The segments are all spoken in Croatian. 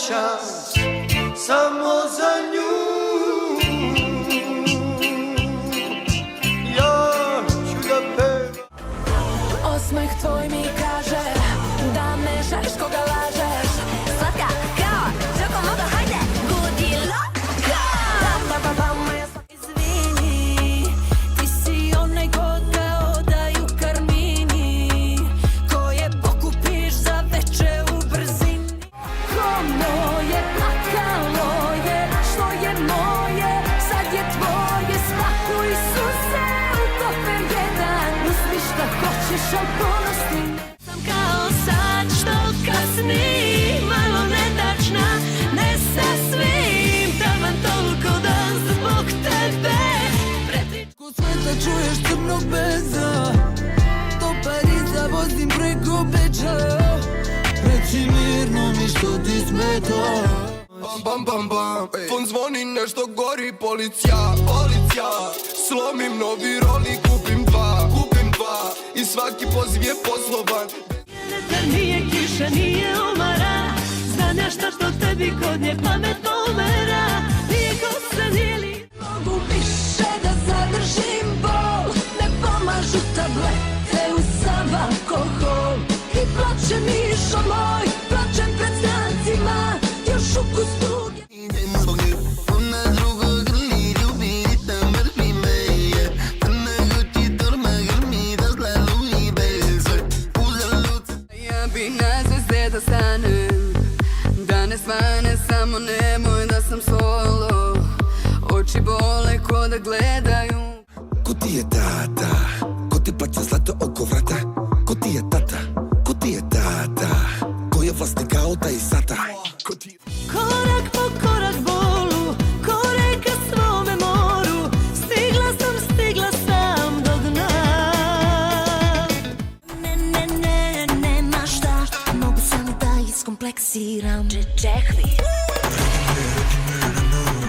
šans samo za nju. Ja ću da pevam. Osmeh tvoj mi kaže da me želiš, koga lažeš. Slatka kao čokomodo, hajde, gudi loka. Izvini, ti si onaj koga odaju karmini, koje pokupiš za veče u brzini. Ono je plakalo je, što je moje, sad je tvoje. Spakuj suze u kofer jedan, uzmi šta hoćeš, al ponosti. Sam kao sad što kasni, malo netačna, ne sasvim, taman toliko dan zbog tebe. Ko sveta čuješ crnog beza, do Pariza vozim preko Beča. Reci mirno mi što ti smeta. Bam bam bam, fon zvoni, nešto gori, policija, policija. Slomim novi roli, kupim dva i svaki poziv je poslovan. Da nije kiša, nije omara, zna nešto što tebi kod nje pametno umera. Nije kosa, nije li mogu više da zadržim bol, ne pomažu tablete u sav alkohol. I plače mišo moj, plačem pred znancima, još ukus tuge. Da stanem, da ne svane, samo nemoj da sam solo. Oči bole ko da gledaju. Ko ti je tata? Ko ti plaća zlato oko vrata? Ko ti je tata? Ko ti je tata? Ko je vlasnik auta i sata? Korak po korak bolu, ko reka svome moru, stigla sam do dna. Ne, nema šta, mogu samo da iskompleksiram. Čehli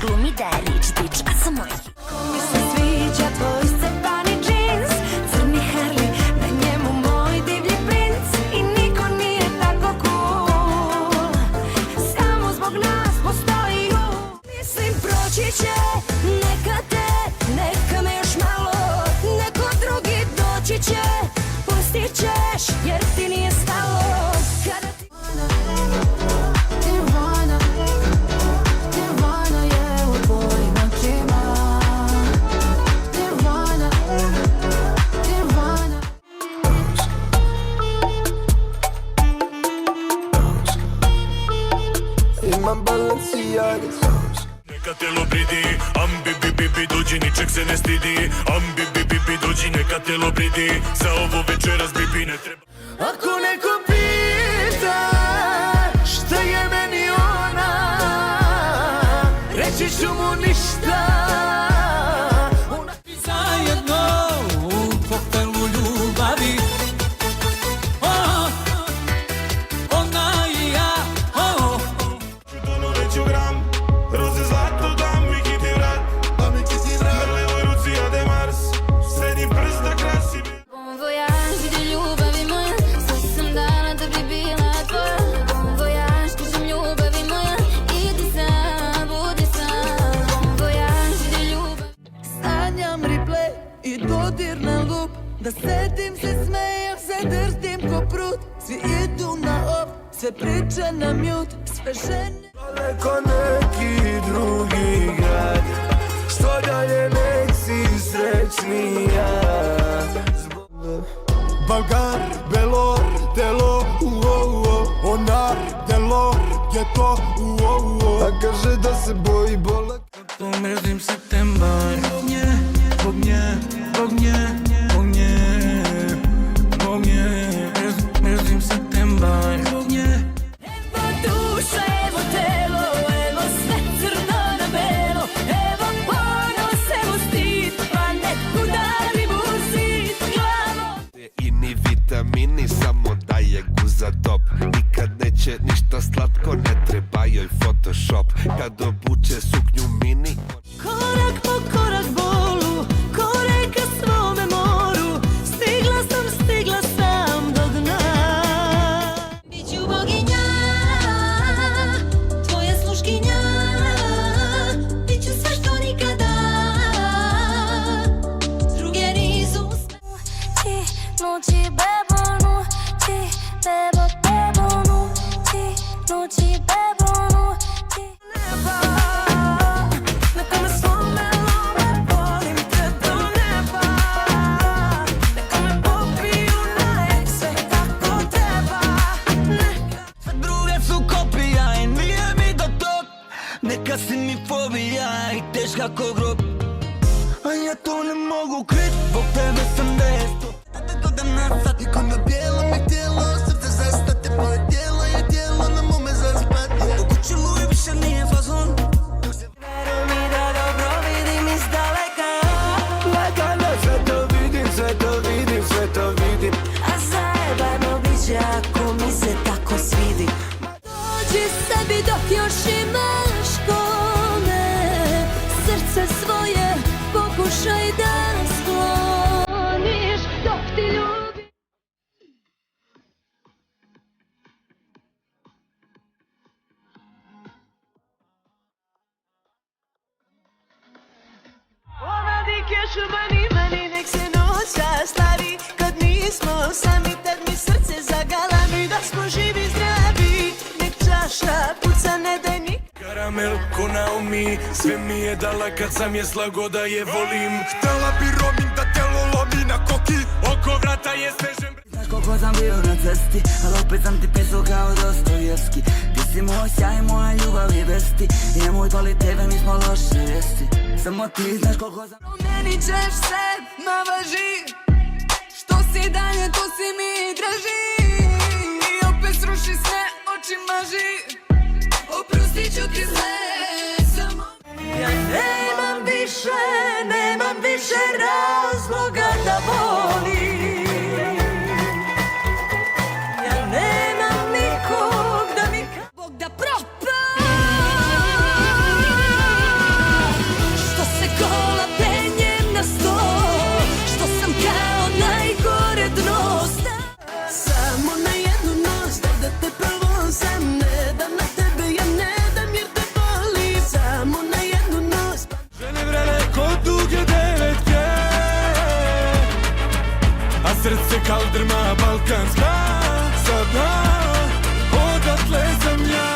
glumi da je rič bič, a sam moj. Mi se sviđa tvoj iscepani džins, crni Harley, na njemu moj divlji princ. I niko nije tako cool, samo zbog nas postoji u. Mislim proći će, neka me još malo, neko drugi doći će, pustit ćeš jer ti nije stalo. Kada ti Nirvana je u tvojim očima. Nirvana. Imam Balenciaga. Neka telo bridi, bibi, dođi, ničeg se ne stidi. Bibi, dođi, neka telo bridi, za ovo večeras bibi ne treba. Ako neko pita šta je meni ona, reći ću mu ništa. Ona ti zajedno u koktelu ljubavi. Ona i ja. Čutonu neću gram, roze zlato dam mi kiti vrat. Na levoj ruci jade Mars, srednji prst da krasi. Bon voyage, vidi ljubavi moja, sve sam dana da bi bila tvoja. Bon voyage, kažem ljubavi moja, idi sam, budi sam. Bon voyage, vidi ljubavi. Sanjam replay i dodir na lup, da sedim se, smejem se, drtim ko prut. Svi idu na op, sve priče na mute, sve žene. Daleko neki drugi grad, što dalje nek si srećnija. Balgar, Belor, Telo, Onar, Delor, Geto, a kaže da se boji bola. Zato mrzim septembar, zbog nje, mrzim septembar, zbog nje. Evo duša, evo telo, evo sve crno na belo. Evo ponos, evo stid, pa neku udari buzit glavo. Ini vitamini, samo daje guza top. Nikad neće ništa slatko, ne treba joj Photoshop. Kad obuče suknju mini, Korak po korak bolu, ko reka svome moru, stigla sam do dna. Biću boginja noći bebo, noći bebo, bebo, noći bebo, noći neba. Neka me slome, lome, volim te do neba. Neka me popiju na ekse kako treba. Sve druge su kopija i nije mi do tog. Neka si mi fobija i teška ko grob. A ja to ne mogu krit, zbog tebe sam desto. Da te dodam nazad, nikom na bijelo mi tijelo, srce zastati, moje tijelo je tijelo na mome zaspati. U kući luj više nije fazon. Veruj mi da dobro vidim iz daleka. Lagano sve to vidim, sve to vidim, sve to vidim. A zajebano biće ako mi se tako svidi. Dođi sebi dok još imaš kome. Srce svoje pokušaj da skloniš dok ti ljubi. Ona di kešu meni, nek se noća stavi. Kad nismo sami, tad mi srce zagalami. Da smo živi, zdravi, nek čaša puca, ne daj ni. Karamel ko Naomi, sve mi je dala kad sam je slago da je volim. Htela bi roaming da telo lomi na koki. Oko vrata je stežem. Znaš koliko sam bio na cesti, ali opet sam ti pisao kao Dostojevski. Ti si moj sjaj, moja ljubav i vesti. I nemoj pali tebe, mi smo loše vijesti. Samo ti znaš koliko sam... Meni ćeš se navaži. Što si dalje, to si mi draži. I opet sruši sve, oči maži. Oprostit ću ti sve, samo... Ja nemam više razloga da volim. Ja nemam nikog da mi Bog da propa. Što se kola penjem na sto, što sam kao najgore dno. Samo na jednu noć, da te prvo sam ne dam na tebe, ja ne dam jer te volim. Samo na jednu noć. Žene vrele ko duge devetke, a srce kaldrma balkanska. Sada odatle sam ja.